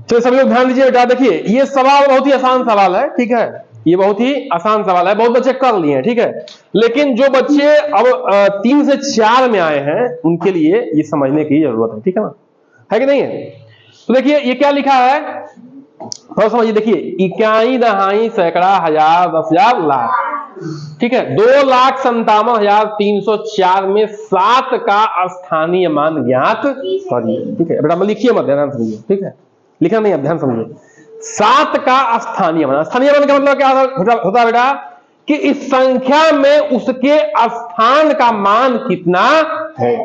तो सभी लोग ध्यान दीजिए बेटा, देखिए ये सवाल बहुत ही आसान सवाल है, ठीक है, ये बहुत ही आसान सवाल है, बहुत बच्चे कर लिए हैं, ठीक है, लेकिन जो बच्चे अब 3 से 4 में आए हैं उनके लिए ये समझने की जरूरत है, ठीक है ना, है कि नहीं है। तो देखिए ये क्या लिखा है, थोड़ा समझिए, देखिए इकाई, दहाई, सैकड़ा, हजार, 10,000, लाख, ठीक है, 2,57,304 में 7 का स्थानीय मान ज्ञात करिए, ठीक है बेटा, लिखिए मत, ध्यान समझिए, ठीक है, लिखना नहीं, अब ध्यान समझिए। 7 का स्थानीय मान, स्थानीय मान का मतलब क्या होता है बेटा, कि इस संख्या में उसके स्थान का मान कितना है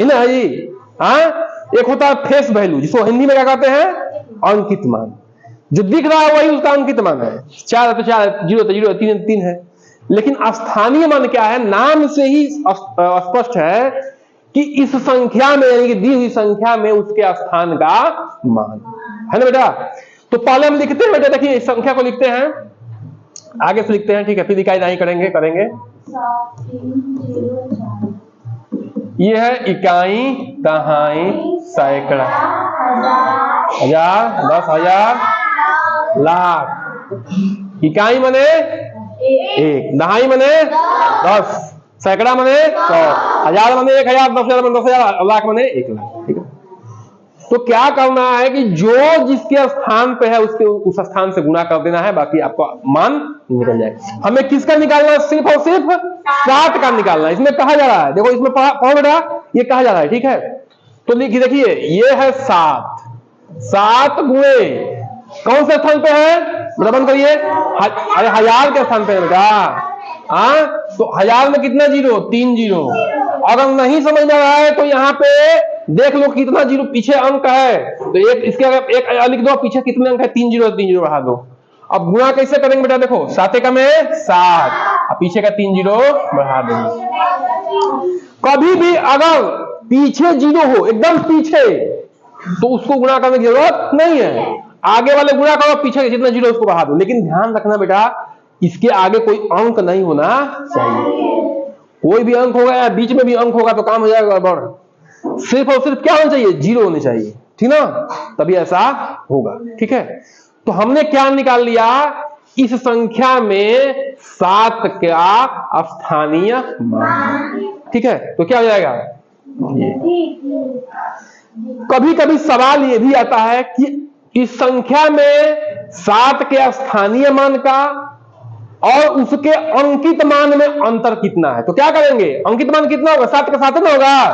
ना जी। हाँ, एक होता है फेस वैल्यू, जिसको हिंदी में क्या कहते हैं, अंकित मान, जो दिख रहा है वही उसका अंकित मान है, 4 है तो 4 है, 0 तो 0 है, 3 है तो 3 है। लेकिन स्थानीय मान क्या है, नाम से ही स्पष्ट है कि इस संख्या में, यानी कि दी हुई संख्या में उसके स्थान का मान है ना बेटा। तो पहले हम लिखते हैं बेटा, देखिए इस संख्या को लिखते हैं, आगे से लिखते हैं, ठीक है, फिर इकाई दहाई करेंगे। ये है इकाई, दहाई, सैकड़ा, हजार, 10,000, लाख। इकाई मने 1, दहाई मने 10, सैकड़ा मने 100, हजार मने 1,000, 10,000 मने 10,000, लाख मने 1,00,000, ठीक है। तो क्या करना है कि जो जिसके स्थान पे है उसके उस स्थान से गुणा कर देना है, बाकी आपको मान निकल जाएगा। हमें किसका निकालना है, सिर्फ और सिर्फ 7 का निकालना है। इसमें कहा जा रहा है, देखो इसमें पढ़ो बेटा, ये कहा जा रहा है, ठीक है। तो देखिए ये है 7 गुणे कौन से स्थान पे है, बंद करिए, अरे 1000 के स्थान पे है बेटा। हाँ, तो 1000 में कितना जीरो, 3 जीरो। अगर नहीं समझ में आ रहा है तो यहाँ पे देख लो कितना जीरो पीछे अंक है, तो एक इसके अगर एक लिख दो, पीछे कितने अंक है, 3 जीरो, 3 जीरो बढ़ा दो। अब गुणा कैसे करेंगे बेटा, देखो 7 एकम में 7, पीछे का 3 जीरो बढ़ा देंगे। कभी भी अगर पीछे जीरो हो, एकदम पीछे, तो उसको गुणा करने की जरूरत नहीं है, आगे वाले गुणा करो, पीछे के जितना जीरो उसको बढ़ा दो। लेकिन ध्यान रखना बेटा, इसके आगे कोई अंक नहीं होना चाहिए। कोई भी अंक होगा या बीच में भी अंक होगा तो काम हो जाएगा गड़बड़। सिर्फ और सिर्फ क्या होना चाहिए, जीरो होने चाहिए, ठीक ना, तभी ऐसा होगा, ठीक है। तो हमने क्या निकाल लिया, इस संख्या में 7 का स्थानीय मान, ठीक है। तो क्या हो जाएगा, ये कभी कभी सवाल ये भी आता है कि इस संख्या में 7 के स्थानीय मान का और उसके अंकित मान में अंतर कितना है। तो क्या करेंगे, अंकित मान कितना होगा, 7 का 7 ना होगा,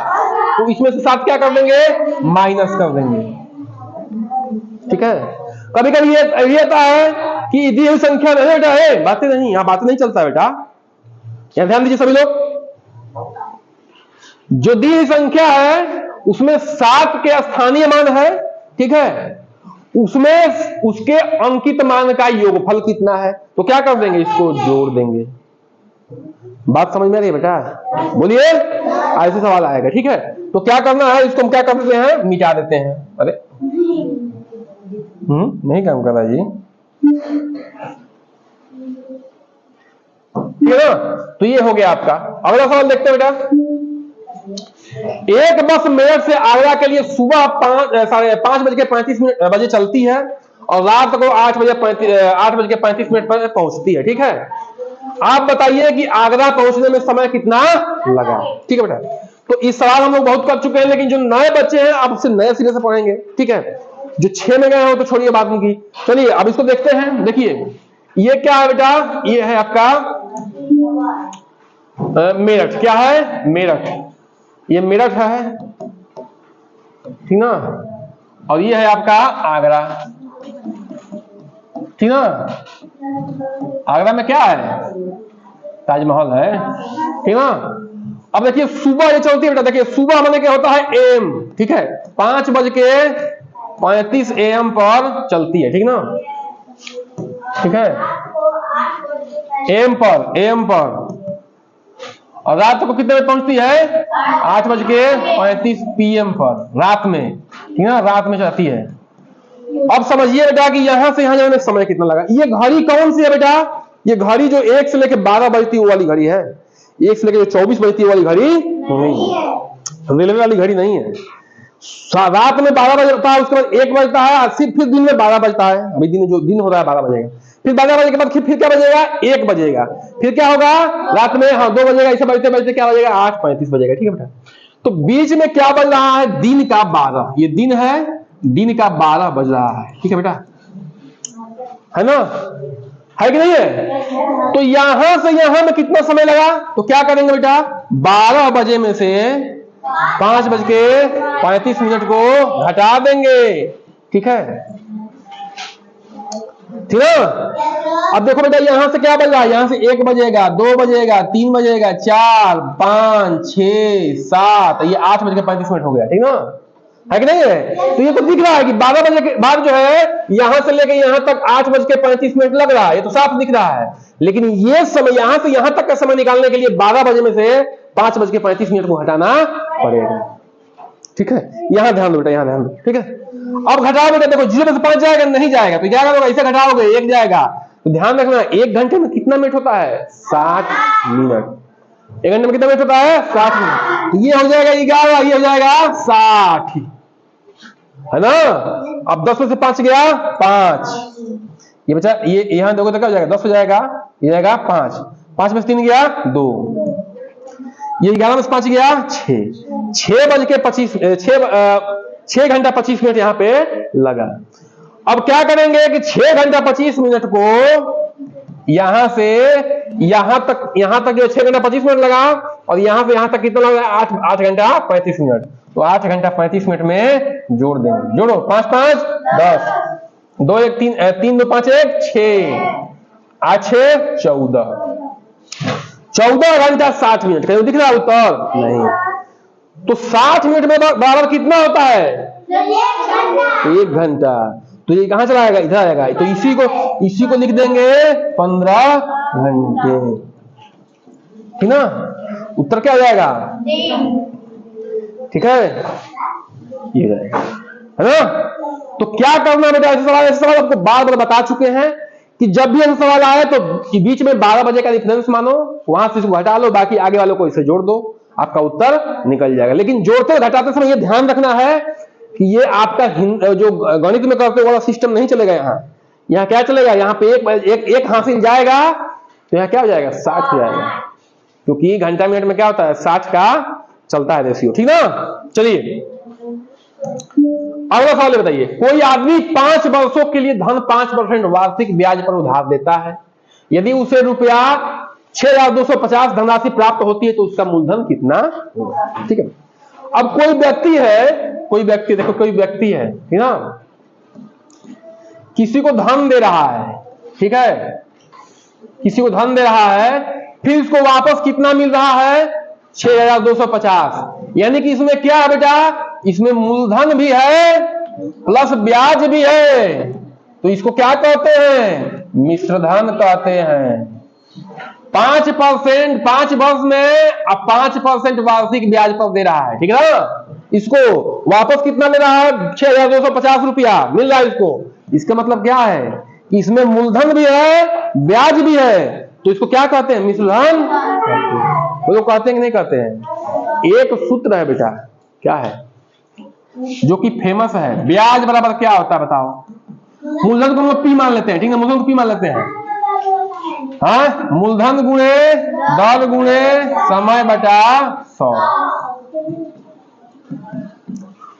तो इसमें से 7 क्या कर देंगे, माइनस कर देंगे, ठीक है। कभी कभी ये आता है कि दी हुई संख्या नहीं बेटा है, बातें नहीं, यहां बातें नहीं चलता बेटा, यहां ध्यान दीजिए सभी लोग। जो दी हुई संख्या है उसमें 7 के स्थानीय मान है, ठीक है, उसमें उसके अंकित मान का योगफल कितना है, तो क्या कर देंगे, इसको जोड़ देंगे। बात समझ में आ रही है बेटा, बोलिए, ऐसे सवाल आएगा, ठीक है। तो क्या करना है, इसको हम क्या कर देते हैं, मिटा देते हैं। अरे नहीं काम कर रहा जी, ठीक है ना। तो ये हो गया आपका। अगला सवाल देखते हैं बेटा। एक बस मेरठ से आगरा के लिए सुबह 5:35 बजे चलती है और रात को 8:35 पर पहुंचती है, ठीक है। आप बताइए कि आगरा पहुंचने में समय कितना लगा, ठीक है बेटा। तो इस सवाल हम लोग बहुत कर चुके हैं, लेकिन जो नए बच्चे हैं आप उससे नए सिरे से पढ़ेंगे, ठीक है। जो 6 में गए हो तो छोड़िए बात उनकी। चलिए अब इसको देखते हैं। देखिए ये क्या है बेटा, ये है आपका मेरठ। क्या है, मेरठ, ये मेरठ है, ठीक ना, और ये है आपका आगरा, ठीक ना। आगरा में क्या है, ताजमहल है, ठीक ना। अब देखिए सुबह ये चलती है बेटा, देखिए सुबह मैंने क्या होता है, एम, ठीक है, 5:35 AM पर चलती है, ठीक ना, ठीक है, एम पर। और रात को कितने बजे पहुंचती है, 8:35 PM पर, रात में, ठीक है, रात में जाती है। अब समझिए बेटा कि यहां से यहां जाने में समय कितना लगा। ये घड़ी कौन सी है बेटा, ये घड़ी जो 1 से लेकर 12 बजती वो वाली घड़ी है, 1 से लेकर 24 बजती वाली घड़ी नहीं है, रेलवे वाली घड़ी नहीं है। रात में 12 बजता है, उसके बाद 1 बजता है, फिर दिन में 12 बजता है। अभी दिन जो दिन हो रहा है 12 बजेगा, फिर 12 बजे के बाद फिर क्या बजेगा, 1 बजेगा, फिर क्या होगा रात में, हाँ 2 बजेगा, ऐसे बजते बजते क्या बजेगा, 8:35 बजेगा। ठीक है बेटा, तो बीच में क्या बज रहा है, दिन का 12, ये दिन है, दिन का 12 बज रहा है। ठीक है बेटा, है ना, है कि नहीं है? तो यहां से यहां में कितना समय लगा, तो क्या करेंगे बेटा, 12 बजे में से 5:35 को घटा देंगे। ठीक है, ठीक है। अब देखो बेटा यहां से क्या बज रहा है, यहां से 1 बजेगा, 2 बजेगा, 3 बजेगा, 4, 5, 6, 7, ये 8:35 हो गया। ठीक ना, है कि नहीं है? तो ये तो दिख रहा है कि 12 बजे के बाद जो है यहां से लेके यहां तक 8:35 लग रहा है, ये तो साफ दिख रहा है। लेकिन ये समय यहां से यहां तक का समय निकालने के लिए 12 बजे में से 5:35 को हटाना पड़ेगा। ठीक है, यहां ध्यान दो बेटा, यहां ध्यान दो। ठीक है, अब घटाओ बेटा, देखो 0 में से 5 जाएगा, नहीं जाएगा, तो क्या करोगे, ऐसे घटाओगे 1 जाएगा। तो ध्यान रखना 1 घंटे में कितना मिनट होता है, 60 मिनट। 1 घंटे में कितना मिनट होता है, 60 मिनट। तो ये हो जाएगा 11, ये हो जाएगा 60, है ना। अब 10 में से 5 गया 5, ये बचा, ये यहां देखो तो क्या हो जाएगा, 10 हो जाएगा, ये जाएगा 5, 5 में से 3 गया 2, ये 11 में से 5 गया 6, 6 घंटा 25 मिनट यहां पे लगा। अब क्या करेंगे कि 6 घंटा 25 मिनट को यहां से यहां तक जो 6 घंटा 25 मिनट लगा, और यहां से यहां तक कितना लगा, 8 घंटा 35 मिनट। तो 8 घंटा 35 मिनट में जोड़ देंगे, जोड़ो, 5 5 10, 2 1 3 3 2 5 1 6, 8 6 14, 14 घंटा 60 मिनट। कहीं दिख रहा है उत्तर, नहीं। तो 60 मिनट में बराबर कितना होता है, 1 घंटा। तो ये कहां चला जाएगा, इधर आएगा, तो इसी को लिख देंगे 15 घंटे। ठीक ना, उत्तर क्या हो जाएगा, ठीक है, ये जाएगा, है ना। तो क्या करना बेटा, ऐसे सवाल आपको बार बार बता चुके हैं कि जब भी ऐसा सवाल आए तो बीच में 12 बजे का डिफरेंस मानो, वहां से इसको हटा लो, बाकी आगे वालों को इसे जोड़ दो, आपका उत्तर निकल जाएगा। लेकिन जोड़ते घटाते समय ये ध्यान रखना है कि ये आपका जो गणित में करते वाला सिस्टम नहीं चलेगा। यहाँ क्या चलेगा, यहाँ पे एक हासिल जाएगा तो यहाँ क्या हो जाएगा, 60 हो जाएगा, क्योंकि घंटा मिनट में क्या होता है, 60 का चलता है रेशियो। ठीक ना, चलिए अगला सवाल बताइए, कोई आदमी 5 वर्षों के लिए धन 5% वार्षिक ब्याज पर उधार देता है, यदि उसे रुपया 6,250 धनराशि प्राप्त होती है तो उसका मूलधन कितना होगा। ठीक है, अब कोई व्यक्ति देखो कोई व्यक्ति है, ठीक ना, किसी को धन दे रहा है, ठीक है, किसी को धन दे रहा है, फिर इसको वापस कितना मिल रहा है, 6,250। यानी कि इसमें क्या है बेटा, इसमें मूलधन भी है प्लस ब्याज भी है, तो इसको क्या कहते हैं, मिश्रधन कहते हैं। 5% 5 वर्ष में अब 5% वार्षिक ब्याज पर दे रहा है, ठीक है ना। इसको वापस कितना ले रहा है, 6,250 रुपया मिल रहा है इसको। इसका मतलब क्या है कि इसमें मूलधन भी है ब्याज भी है, तो इसको क्या कहते हैं, मिश्रधन। वो लोग कहते हैं कि नहीं कहते हैं। एक सूत्र है बेटा, क्या है, जो कि फेमस है, ब्याज बराबर क्या होता है बताओ। मूलधन को हम लोग पी मान लेते हैं, ठीक है, मूलधन को पी मान लेते हैं। हाँ, मूलधन गुणे दर गुणे समय बटा 100,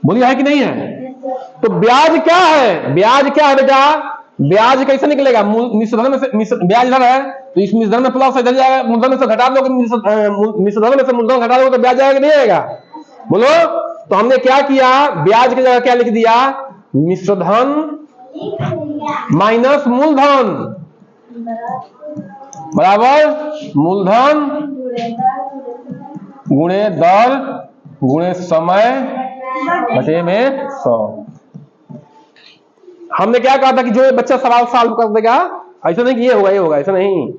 बोलिए है कि नहीं है। तो ब्याज क्या है, ब्याज क्या है बेटा, ब्याज कैसे निकलेगा, मिश्रधन में से ब्याज इधर है तो इस मिश्रधन में प्लस इधर जाएगा, मूलधन में से घटा दोगे, मिश्रधन में से मूलधन घटा दोगे तो ब्याज आएगा नहीं आएगा, बोलो। तो हमने क्या किया, ब्याज की जगह क्या लिख दिया, मिश्रधन माइनस मूलधन बराबर मूलधन गुणे दर गुणे समय बटे में 100। हमने क्या कहा था कि जो बच्चा सवाल सॉल्व कर देगा, ऐसा नहीं कि ये होगा, ऐसा नहीं,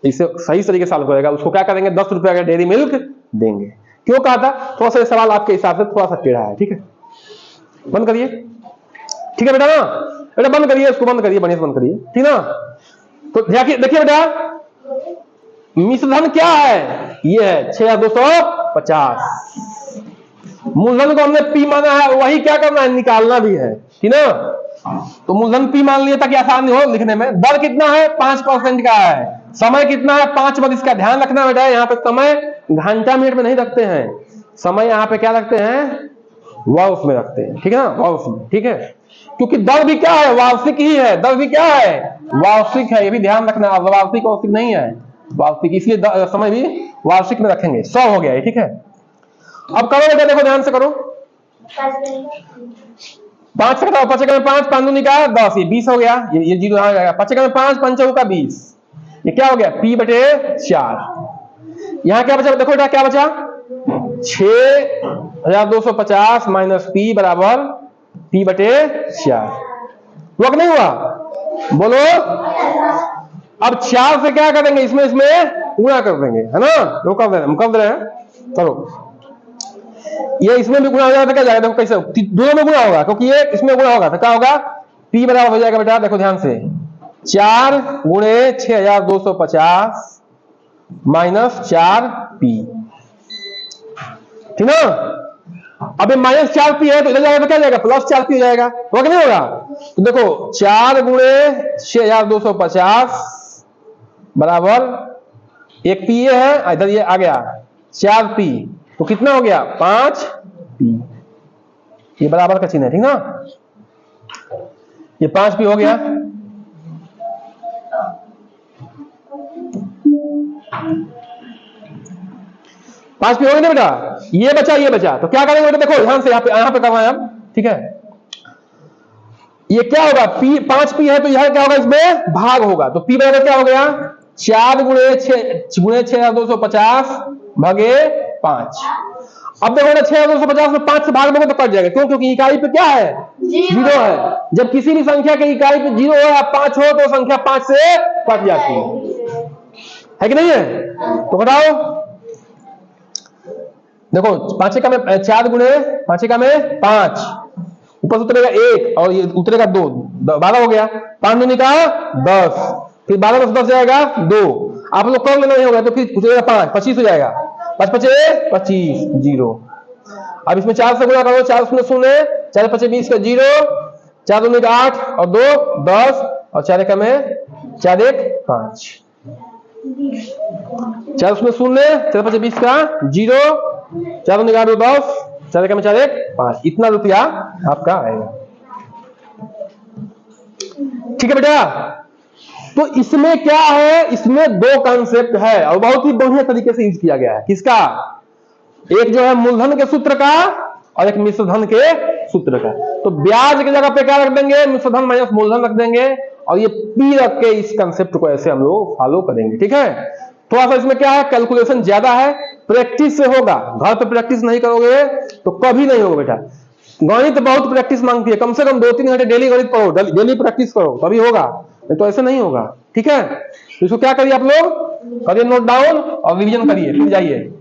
इसे सही तरीके से सॉल्व करेगा, उसको क्या करेंगे, 10 रुपया का डेयरी मिल्क देंगे। क्यों कहा था, थोड़ा सा सवाल आपके हिसाब से थोड़ा सा टेढ़ा है, ठीक है, बंद करिए, ठीक है बेटा ना, बेटा बंद करिए, इसको बंद करिए, बढ़िया से बंद करिए, ठीक ना। तो देखिए बेटा, मिश्रधन क्या है, ये है 6,250, मूलधन को हमने पी माना है, वही क्या करना है, निकालना भी है, ठीक ना। तो मूलधन पी मान लिया ताकि आसानी हो लिखने में। दर कितना है, 5% का है। समय कितना है, 5 बार। इसका ध्यान रखना बेटा, यहाँ पे समय घंटा मिनट में नहीं रखते हैं, समय यहाँ पे क्या रखते हैं, वर्ष में रखते हैं, ठीक है ना, वर्ष में, ठीक है। क्योंकि दर भी क्या है, वार्षिक ही है, दर भी क्या है, वार्षिक है, ये भी ध्यान रखना। वार्षिक वार्षिक नहीं है, वार्षिक, इसलिए समय भी वार्षिक में रखेंगे। 100 हो गया है, ठीक है। अब करो बेटा, देखो ध्यान से करो। 5 से घटाओ, 5 में 5, 5 दूनी का 10, ये 20 हो गया, ये 0 आ जाएगा। 5 में 5, 5 का 20, ये क्या हो गया, P/4। यहाँ क्या बचा, देखो बेटा क्या बचा, 6250 माइनस P बराबर P/4। हुआ कि नहीं हुआ, बोलो। अब 4 से क्या करेंगे, इसमें गुणा कर देंगे, है ना। तो कर दे रहे हैं, करो। ये इसमें भी गुणा हो जाएगा तो क्या जाएगा, देखो कैसे, दोनों में गुणा होगा, क्योंकि ये इसमें गुणा होगा तो क्या होगा, P बराबर हो जाएगा बेटा, देखो ध्यान से, 4 गुणे 6250 माइनस 4P, ठीक ना। अब माइनस 4P है तो इधर जाएगा तो क्या जाएगा, प्लस 4P हो जाएगा, होगा कि नहीं होगा। तो देखो 4 गुणे 6250 बराबर, एक P ये है, इधर ये आ गया 4P, तो कितना हो गया, 5P। ये बराबर का चिन्ह है, ठीक ना, ये 5P हो गया। पांच पे हो गया ना बेटा, ये बचा, तो क्या करेंगे बेटा, देखो ध्यान से, यहाँ पे करना है अब, ठीक है। ये क्या होगा, P 5P है तो यह क्या होगा, इसमें भाग होगा, तो P बराबर क्या हो गया, 4 गुणे 6250 भागे 5। अब देखो ना, 6250 में 5 से भाग दोगे तो कट जाएगा, क्यों, क्योंकि इकाई पे क्या है, 0 है। जब किसी भी संख्या के इकाई पे 0 हो या 5 हो तो संख्या 5 से कट जाती है कि नहीं है। तो बताओ, देखो 5 का में 4 गुणे 5 का में 5, ऊपर से उतरेगा 1 और ये उतरेगा 2, 12 हो गया। 5 दूनी का 10, फिर 12 में 10 जाएगा 2, आप लोग कर लेना, नहीं होगा तो फिर उतरेगा 5, 25 हो जाएगा, 5 5 25, 0। अब इसमें 4 से गुणा करो, 4 उसमें 0, 4 5 20 का 0, 4 दूनी का 8 और 2 10 और 4 का में 4 1 5, 4 उसमें 0, 4 5 20 का 0, 4 दूनी का 8 10, 4 का में 4 1 5, इतना रुपया आपका आएगा, ठीक है बेटा। तो इसमें क्या है, इसमें 2 कॉन्सेप्ट है और बहुत ही बढ़िया तरीके से यूज किया गया है। किसका, एक जो है मूलधन के सूत्र का और एक मिश्रधन के सूत्र का। तो ब्याज की जगह पे क्या रख देंगे, मिश्रधन माइनस मूलधन रख देंगे और ये P रख के इस कंसेप्ट को ऐसे हम लोग फॉलो करेंगे, ठीक है। थोड़ा सा इसमें क्या है, कैलकुलेशन ज्यादा है, प्रैक्टिस से होगा। घर पे प्रैक्टिस नहीं करोगे तो कभी नहीं होगा बेटा। गणित बहुत प्रैक्टिस मांगती है, कम से कम 2-3 घंटे डेली गणित पढ़ो, डेली प्रैक्टिस करो तभी होगा, नहीं तो ऐसे नहीं होगा, ठीक है। तो इसको क्या करिए आप लोग, करिए नोट डाउन और रिवीजन करिए, फिर जाइए।